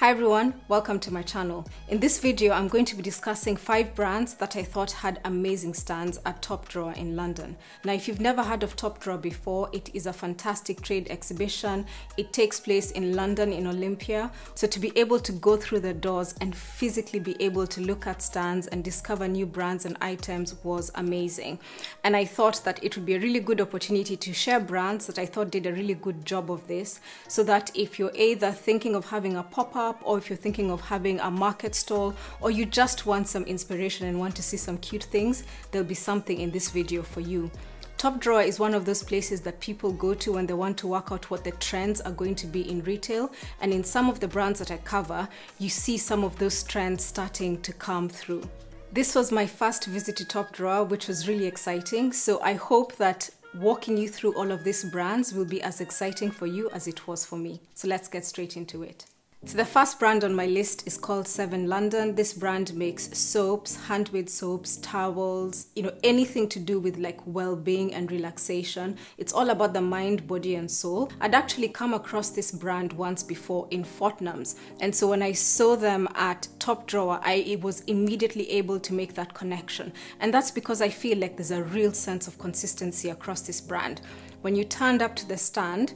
Hi everyone, welcome to my channel. In this video, I'm going to be discussing 5 brands that I thought had amazing stands at Top Drawer in London. Now, if you've never heard of Top Drawer before, it is a fantastic trade exhibition. It takes place in London in Olympia. So to be able to go through the doors and physically be able to look at stands and discover new brands and items was amazing. And I thought that it would be a really good opportunity to share brands that I thought did a really good job of this, so that if you're either thinking of having a pop-up, or if you're thinking of having a market stall, or you just want some inspiration and want to see some cute things, there'll be something in this video for you. Top Drawer is one of those places that people go to when they want to work out what the trends are going to be in retail. And in some of the brands that I cover, you see some of those trends starting to come through. This was my first visit to Top Drawer, which was really exciting. So I hope that walking you through all of these brands will be as exciting for you as it was for me. So let's get straight into it. So the first brand on my list is called Sevin London. This brand makes soaps, handmade soaps, towels, anything to do with like well-being and relaxation. It's all about the mind, body and soul. I'd actually come across this brand once before in Fortnum's. And so when I saw them at Top Drawer, I was immediately able to make that connection. And that's because I feel like there's a real sense of consistency across this brand. When you turned up to the stand,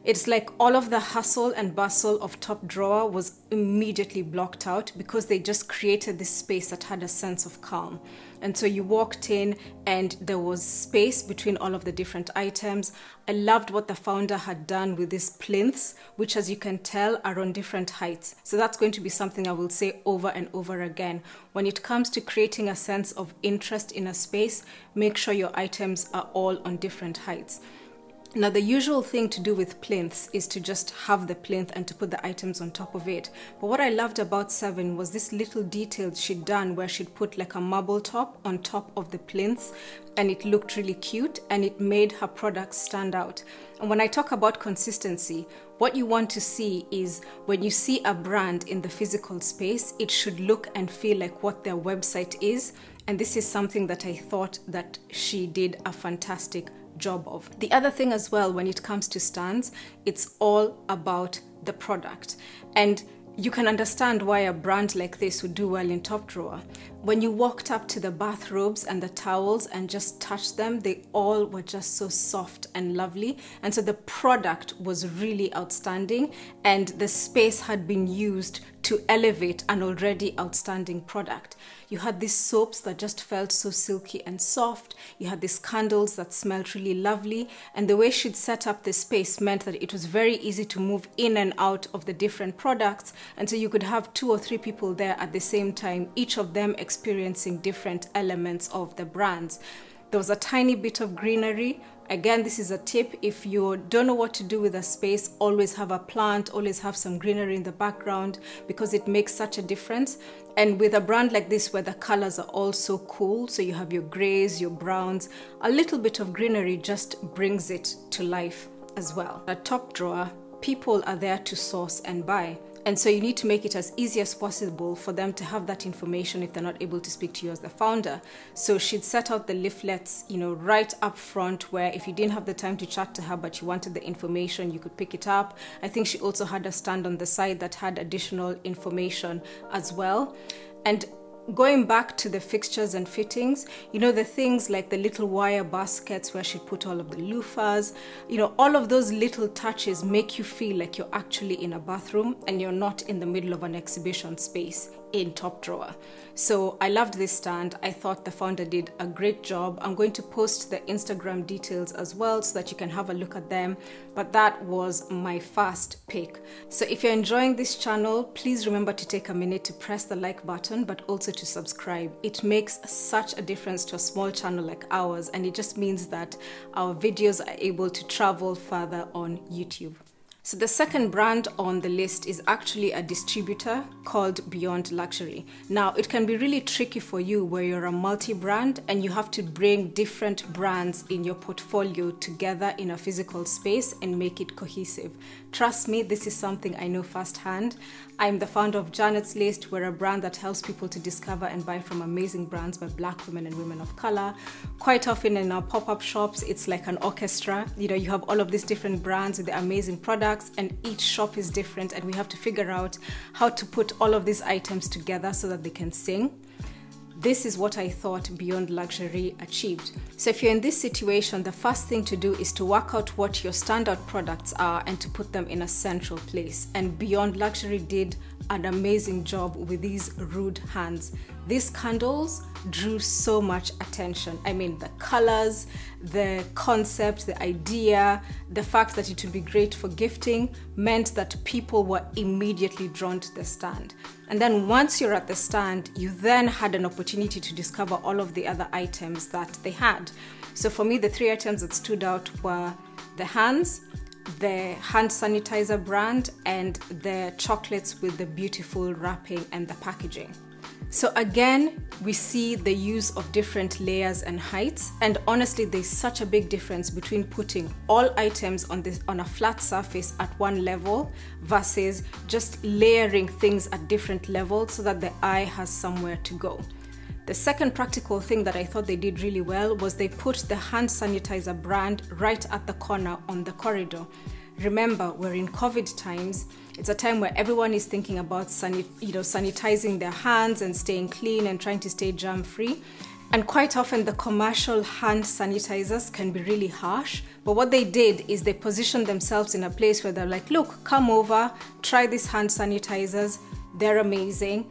it's like all of the hustle and bustle of Top Drawer was immediately blocked out because they just created this space that had a sense of calm. And so you walked in and there was space between all of the different items. I loved what the founder had done with these plinths, which as you can tell are on different heights. So that's going to be something I will say over and over again. When it comes to creating a sense of interest in a space, make sure your items are all on different heights. Now, the usual thing to do with plinths is to just have the plinth and to put the items on top of it. But what I loved about Sevin was this little detail she'd done where she'd put like a marble top on top of the plinths, and it looked really cute and it made her products stand out. And when I talk about consistency, what you want to see is when you see a brand in the physical space, it should look and feel like what their website is. And this is something that I thought that she did a fantastic job of. The other thing as well, when it comes to stands, it's all about the product. And you can understand why a brand like this would do well in Top Drawer. When you walked up to the bathrobes and the towels and just touched them, they all were just so soft and lovely. And so the product was really outstanding, and the space had been used to elevate an already outstanding product. You had these soaps that just felt so silky and soft. You had these candles that smelled really lovely. And the way she'd set up the space meant that it was very easy to move in and out of the different products. And so you could have 2 or 3 people there at the same time, each of them experiencing different elements of the brands. There was a tiny bit of greenery. Again, this is a tip. If you don't know what to do with a space, always have a plant, always have some greenery in the background, because it makes such a difference. And with a brand like this where the colors are all so cool, so you have your grays, your browns, a little bit of greenery just brings it to life as well. At Top Drawer, people are there to source and buy. And so you need to make it as easy as possible for them to have that information if they're not able to speak to you as the founder. So she'd set out the leaflets, right up front, where if you didn't have the time to chat to her but you wanted the information, you could pick it up. I think she also had a stand on the side that had additional information as well. And going back to the fixtures and fittings, the things like the little wire baskets where she put all of the loofahs, all of those little touches make you feel like you're actually in a bathroom and you're not in the middle of an exhibition space in Top Drawer. So I loved this stand. I thought the founder did a great job. I'm going to post the Instagram details as well so that you can have a look at them. But that was my first pick. So if you're enjoying this channel, please remember to take a minute to press the like button, but also to subscribe. It makes such a difference to a small channel like ours, and it just means that our videos are able to travel further on YouTube. So the second brand on the list is actually a distributor called Beyond Luxury. Now, it can be really tricky for you where you're a multi-brand and you have to bring different brands in your portfolio together in a physical space and make it cohesive. Trust me, this is something I know firsthand. I'm the founder of Janet's List. We're a brand that helps people to discover and buy from amazing brands by Black women and women of color. Quite often in our pop-up shops, it's like an orchestra. You have all of these different brands with the amazing products. products, and each shop is different, and we have to figure out how to put all of these items together so that they can sing. This is what I thought Beyond Luxury achieved. So if you're in this situation, the first thing to do is to work out what your standout products are and to put them in a central place. And Beyond Luxury did an amazing job with these rude hands. These candles drew so much attention. I mean, the colors, the concept, the idea, the fact that it would be great for gifting meant that people were immediately drawn to the stand. And then once you're at the stand, you then had an opportunity to discover all of the other items that they had. So for me, the 3 items that stood out were the hands, the hand sanitizer brand, and the chocolates with the beautiful wrapping and the packaging. So again, we see the use of different layers and heights, and honestly, there's such a big difference between putting all items on a flat surface at one level versus just layering things at different levels so that the eye has somewhere to go. The second practical thing that I thought they did really well was they put the hand sanitizer brand right at the corner on the corridor. Remember, we're in COVID times. It's a time where everyone is thinking about sanitizing their hands and staying clean and trying to stay germ-free. And quite often the commercial hand sanitizers can be really harsh. But what they did is they positioned themselves in a place where they're like, look, come over, try these hand sanitizers. They're amazing.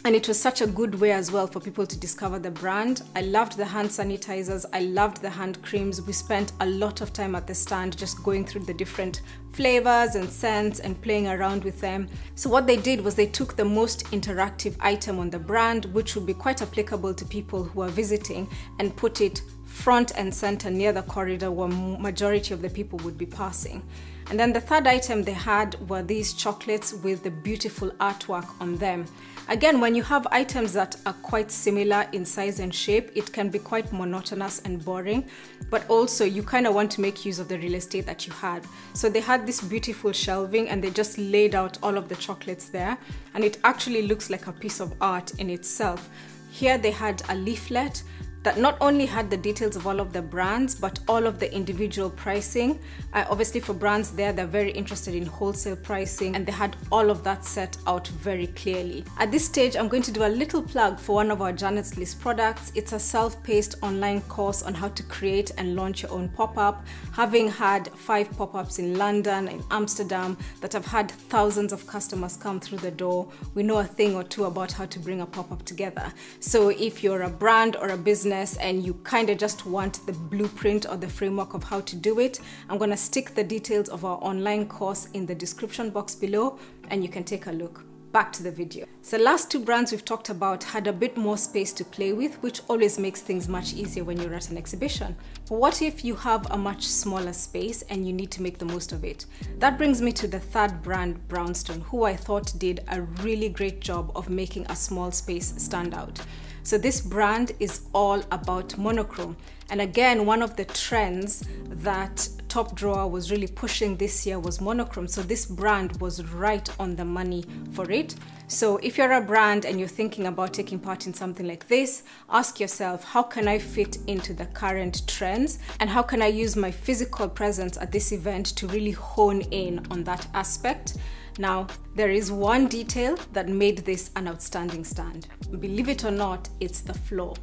And it was such a good way as well for people to discover the brand. I loved the hand sanitizers. I loved the hand creams. We spent a lot of time at the stand just going through the different flavors and scents and playing around with them. So what they did was they took the most interactive item on the brand, which would be quite applicable to people who are visiting, and put it front and center near the corridor where majority of the people would be passing. And then the third item they had were these chocolates with the beautiful artwork on them. Again, when you have items that are quite similar in size and shape, it can be quite monotonous and boring, but also you kind of want to make use of the real estate that you had. So they had this beautiful shelving and they just laid out all of the chocolates there, and it actually looks like a piece of art in itself. Here they had a leaflet that not only had the details of all of the brands, but all of the individual pricing. Obviously for brands they're very interested in wholesale pricing, and they had all of that set out very clearly. At this stage, I'm going to do a little plug for one of our Janet's List products. It's a self-paced online course on how to create and launch your own pop-up. Having had 5 pop-ups in London and Amsterdam that have had thousands of customers come through the door, we know a thing or two about how to bring a pop-up together. So if you're a brand or a business and you kind of just want the blueprint or the framework of how to do it, I'm going to stick the details of our online course in the description box below and you can take a look. Back to the video. So the last 2 brands we've talked about had a bit more space to play with, which always makes things much easier when you're at an exhibition. But what if you have a much smaller space and you need to make the most of it? That brings me to the third brand, Brownstone, who I thought did a really great job of making a small space stand out. So this brand is all about monochrome. And again, one of the trends that Top Drawer was really pushing this year was monochrome. So this brand was right on the money for it. So if you're a brand and you're thinking about taking part in something like this, ask yourself, how can I fit into the current trends? And how can I use my physical presence at this event to really hone in on that aspect? Now, there is one detail that made this an outstanding stand. Believe it or not, it's the floor.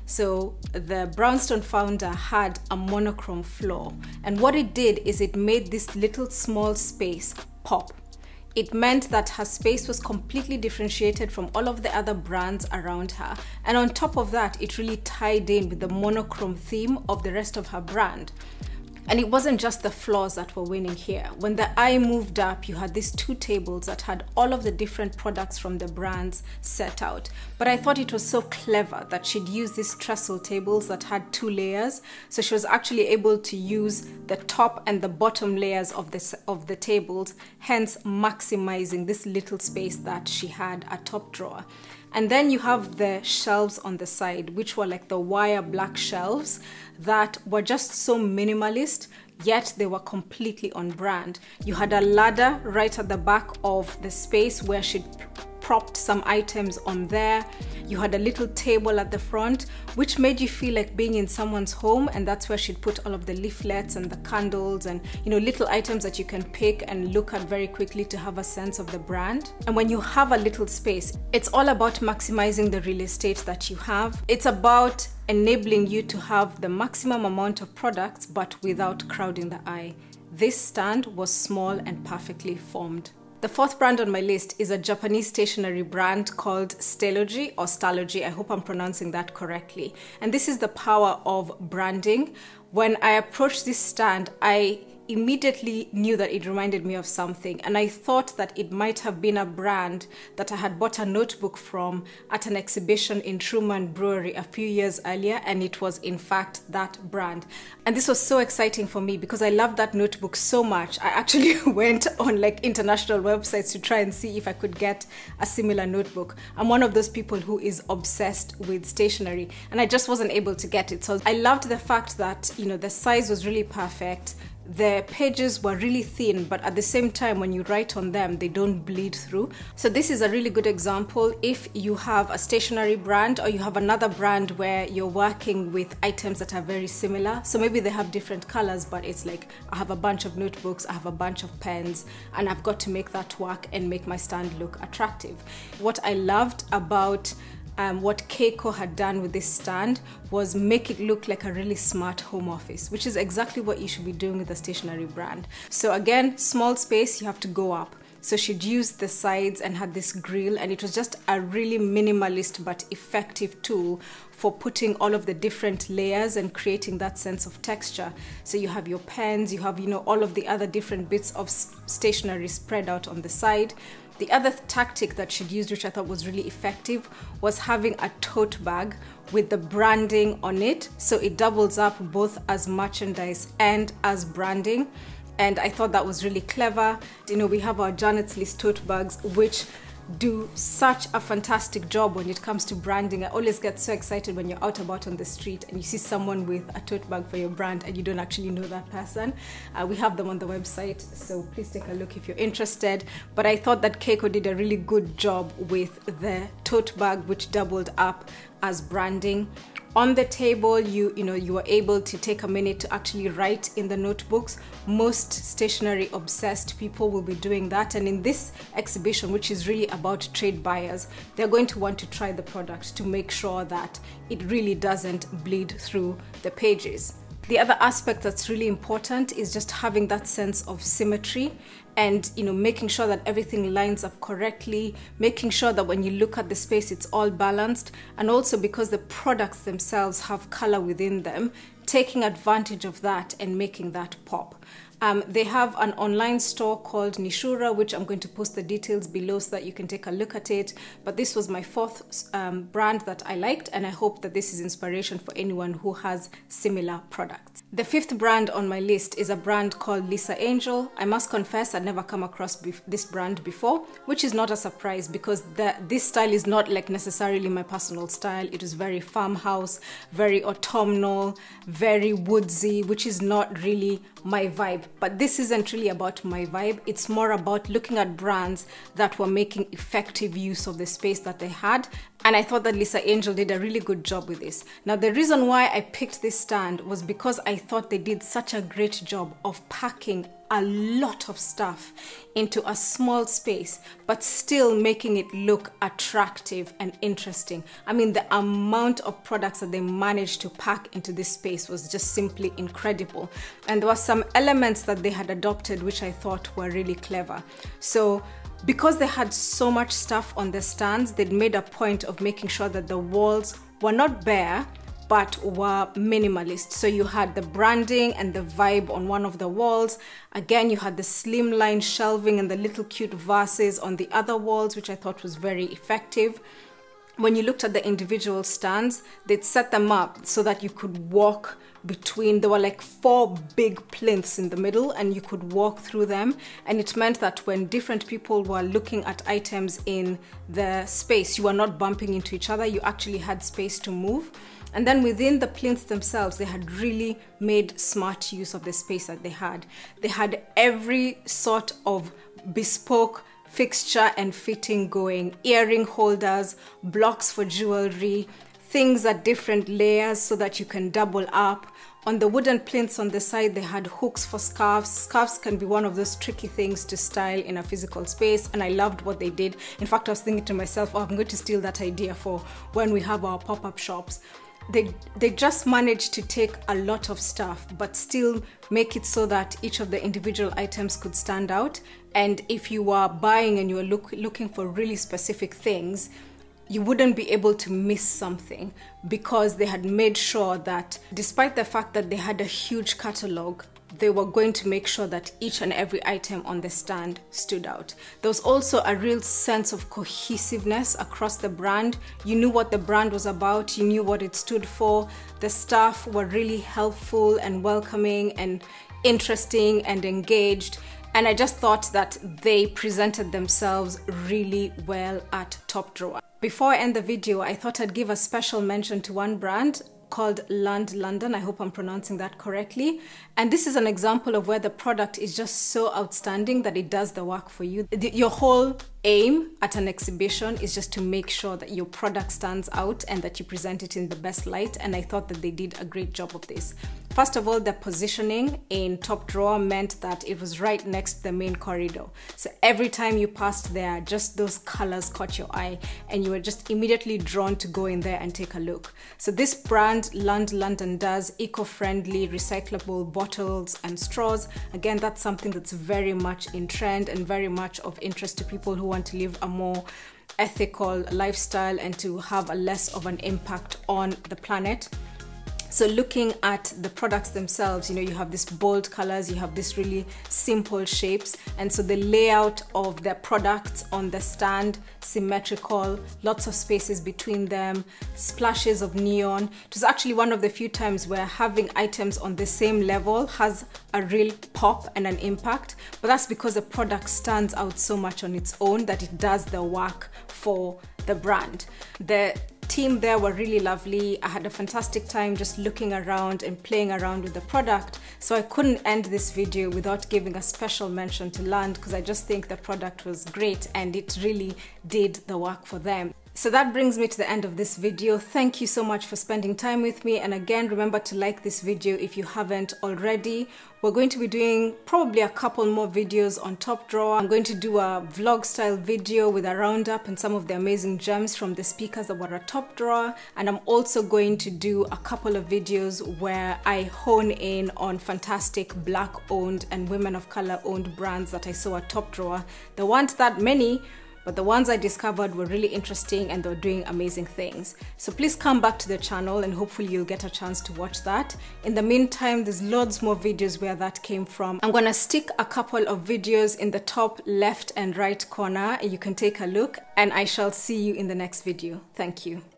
So the Brownstone founder had a monochrome floor, and what it did is it made this little small space pop. It meant that her space was completely differentiated from all of the other brands around her, and on top of that, it really tied in with the monochrome theme of the rest of her brand. And it wasn't just the floors that were winning here. When the eye moved up, you had these 2 tables that had all of the different products from the brands set out. But I thought it was so clever that she'd use these trestle tables that had 2 layers. So she was actually able to use the top and the bottom layers of the tables, hence maximizing this little space that she had at Top Drawer. And then you have the shelves on the side, which were like the wire black shelves that were just so minimalist, yet they were completely on brand. You had a ladder right at the back of the space where she'd propped some items on there. You had a little table at the front, which made you feel like being in someone's home, and that's where she'd put all of the leaflets and the candles and, you know, little items that you can pick and look at very quickly to have a sense of the brand. And when you have a little space, it's all about maximizing the real estate that you have. It's about enabling you to have the maximum amount of products, but without crowding the eye. This stand was small and perfectly formed. The fourth brand on my list is a Japanese stationery brand called Stalogy or Stalogy. I hope I'm pronouncing that correctly. And this is the power of branding. When I approached this stand, I immediately knew that it reminded me of something, and I thought that it might have been a brand that I had bought a notebook from at an exhibition in Truman Brewery a few years earlier, and it was in fact that brand. And this was so exciting for me because I loved that notebook so much. I actually went on like international websites to try and see if I could get a similar notebook. I'm one of those people who is obsessed with stationery, and I just wasn't able to get it. So I loved the fact that, you know, the size was really perfect. The pages were really thin, but at the same time, when you write on them, they don't bleed through. So this is a really good example if you have a stationery brand or you have another brand where you're working with items that are very similar. So maybe they have different colors, but it's like, I have a bunch of notebooks, I have a bunch of pens, and I've got to make that work and make my stand look attractive. What I loved about what Keiko had done with this stand was make it look like a really smart home office, which is exactly what you should be doing with a stationery brand. So again, small space, you have to go up. So she'd used the sides and had this grill, and it was just a really minimalist but effective tool for putting all of the different layers and creating that sense of texture. So you have your pens, you have, you know, all of the other different bits of stationery spread out on the side. The other tactic that she'd used, which I thought was really effective, was having a tote bag with the branding on it. So it doubles up both as merchandise and as branding. And I thought that was really clever. You know, we have our Janet's List tote bags, which do such a fantastic job when it comes to branding. I always get so excited when you're out about on the street and you see someone with a tote bag for your brand and you don't actually know that person. We have them on the website, so please take a look if you're interested. But I thought that Keiko did a really good job with the tote bag, which doubled up as branding. On the table, you were able to take a minute to actually write in the notebooks. Most stationery obsessed people will be doing that, and in this exhibition, which is really about trade buyers, they're going to want to try the product to make sure that it really doesn't bleed through the pages. The other aspect that's really important is just having that sense of symmetry and, you know, making sure that everything lines up correctly, making sure that when you look at the space, it's all balanced. And also because the products themselves have color within them, taking advantage of that and making that pop. They have an online store called Nishura, which I'm going to post the details below so that you can take a look at it. But this was my fourth brand that I liked, and I hope that this is inspiration for anyone who has similar products. The fifth brand on my list is a brand called Lisa Angel. I must confess I'd never come across this brand before, which is not a surprise because this style is not like necessarily my personal style. It is very farmhouse, very autumnal, very woodsy, which is not really my vibe. But this isn't really about my vibe. It's more about looking at brands that were making effective use of the space that they had. And I thought that Lisa Angel did a really good job with this. Now, the reason why I picked this stand was because I thought they did such a great job of packing a lot of stuff into a small space, but still making it look attractive and interesting. I mean, the amount of products that they managed to pack into this space was just simply incredible. And there were some elements that they had adopted which I thought were really clever. So because they had so much stuff on the stands, they'd made a point of making sure that the walls were not bare, but were minimalist. So you had the branding and the vibe on one of the walls. Again, you had the slimline shelving and the little cute vases on the other walls, which I thought was very effective. When you looked at the individual stands, they'd set them up so that you could walk between. There were like 4 big plinths in the middle and you could walk through them, and it meant that when different people were looking at items in the space, you were not bumping into each other. You actually had space to move. And then within the plinths themselves, they had really made smart use of the space that they had. They had every sort of bespoke fixture and fitting going. Earring holders, blocks for jewelry, things at different layers so that you can double up. On the wooden plinths on the side, they had hooks for scarves. Scarves can be one of those tricky things to style in a physical space, and I loved what they did. In fact, I was thinking to myself, oh, I'm going to steal that idea for when we have our pop-up shops. They just managed to take a lot of stuff but still make it so that each of the individual items could stand out. And if you were buying and you were looking for really specific things, you wouldn't be able to miss something, because they had made sure that despite the fact that they had a huge catalog, they were going to make sure that each and every item on the stand stood out. There was also a real sense of cohesiveness across the brand. You knew what the brand was about, you knew what it stood for. The staff were really helpful and welcoming and interesting and engaged. And I just thought that they presented themselves really well at Top Drawer. Before I end the video, I thought I'd give a special mention to one brand called Lund London. I hope I'm pronouncing that correctly. And this is an example of where the product is just so outstanding that it does the work for you. Your whole aim at an exhibition is just to make sure that your product stands out and that you present it in the best light. And I thought that they did a great job of this. First of all, the positioning in Top Drawer meant that it was right next to the main corridor. So every time you passed there, just those colors caught your eye and you were just immediately drawn to go in there and take a look. So this brand, Lund London, does eco-friendly recyclable bottles and straws. Again, that's something that's very much in trend and very much of interest to people who want to live a more ethical lifestyle and to have a less of an impact on the planet. So looking at the products themselves, you know, you have these bold colors, you have these really simple shapes. And so the layout of the products on the stand, symmetrical, lots of spaces between them, splashes of neon. It was actually one of the few times where having items on the same level has a real pop and an impact. But that's because the product stands out so much on its own that it does the work for the brand. The team there were really lovely. I had a fantastic time just looking around and playing around with the product. So I couldn't end this video without giving a special mention to Lund, because I just think the product was great and it really did the work for them. So that brings me to the end of this video. Thank you so much for spending time with me. And again, remember to like this video if you haven't already. We're going to be doing probably a couple more videos on Top Drawer. I'm going to do a vlog style video with a roundup and some of the amazing gems from the speakers that were at Top Drawer. And I'm also going to do a couple of videos where I hone in on fantastic Black owned and women of color owned brands that I saw at Top Drawer. There weren't that many, but the ones I discovered were really interesting and they were doing amazing things. So please come back to the channel and hopefully you'll get a chance to watch that. In the meantime, there's loads more videos where that came from. I'm gonna stick a couple of videos in the top left and right corner and you can take a look, and I shall see you in the next video. Thank you.